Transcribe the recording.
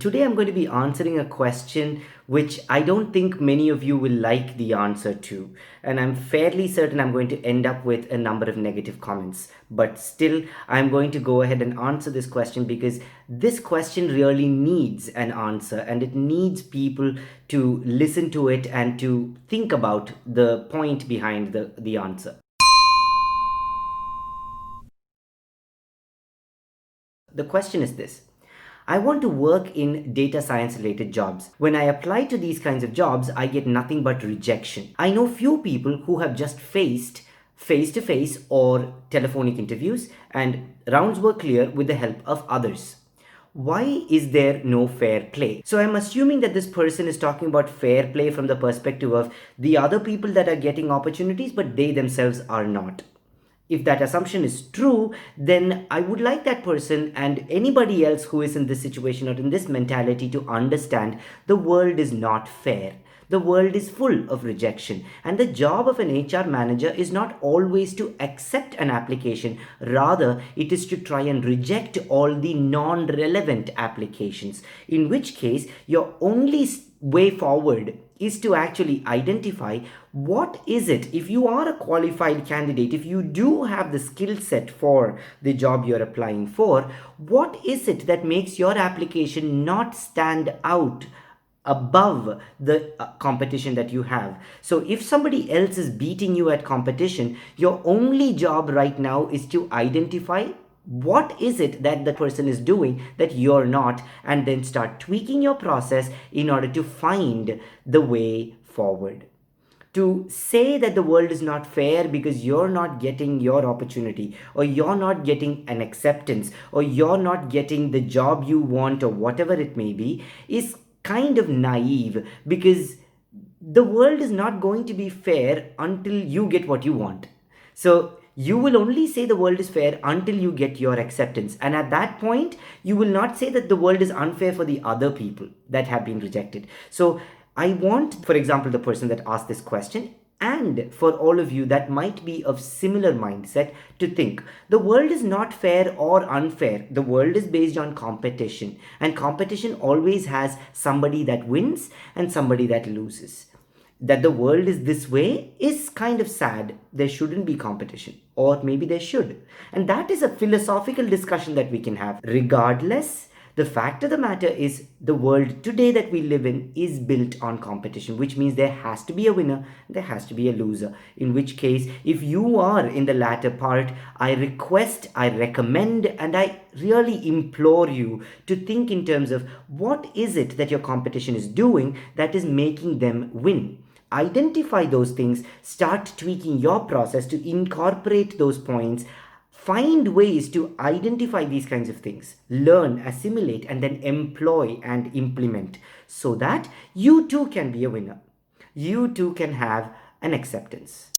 Today I'm going to be answering a question which I don't think many of you will like the answer to, and I'm fairly certain I'm going to end up with a number of negative comments. But still, I'm going to go ahead and answer this question because this question really needs an answer and it needs people to listen to it and to think about the point behind the answer. The question is this. I want to work in data science related jobs. When I apply to these kinds of jobs, I get nothing but rejection. I know few people who have just faced face to face or telephonic interviews, and rounds were clear with the help of others. Why is there no fair play? So I'm assuming that this person is talking about fair play from the perspective of the other people that are getting opportunities, but they themselves are not. If that assumption is true, then I would like that person and anybody else who is in this situation or in this mentality to understand the world is not fair. The world is full of rejection, and the job of an HR manager is not always to accept an application. Rather, it is to try and reject all the non relevant applications, in which case, your only way forward is to actually identify what is it. If you are a qualified candidate, if you do have the skill set for the job you're applying for, what is it that makes your application not stand out above the competition that you have? So if somebody else is beating you at competition, your only job right now is to identify what is it that the person is doing that you're not, and then start tweaking your process in order to find the way forward. To say that the world is not fair because you're not getting your opportunity, or you're not getting an acceptance, or you're not getting the job you want, or whatever it may be, is kind of naive, because the world is not going to be fair until you get what you want. So you will only say the world is fair until you get your acceptance. And at that point, you will not say that the world is unfair for the other people that have been rejected. So I want, for example, the person that asked this question, and for all of you that might be of similar mindset, to think the world is not fair or unfair. The world is based on competition, and competition always has somebody that wins and somebody that loses. That the world is this way is kind of sad. There shouldn't be competition, or maybe there should. And that is a philosophical discussion that we can have. Regardless, the fact of the matter is the world today that we live in is built on competition, which means there has to be a winner, there has to be a loser. In which case, if you are in the latter part, I request, I recommend, and I really implore you to think in terms of what is it that your competition is doing that is making them win. Identify those things, start tweaking your process to incorporate those points, find ways to identify these kinds of things, learn, assimilate, and then employ and implement, so that you too can be a winner. You too can have an acceptance.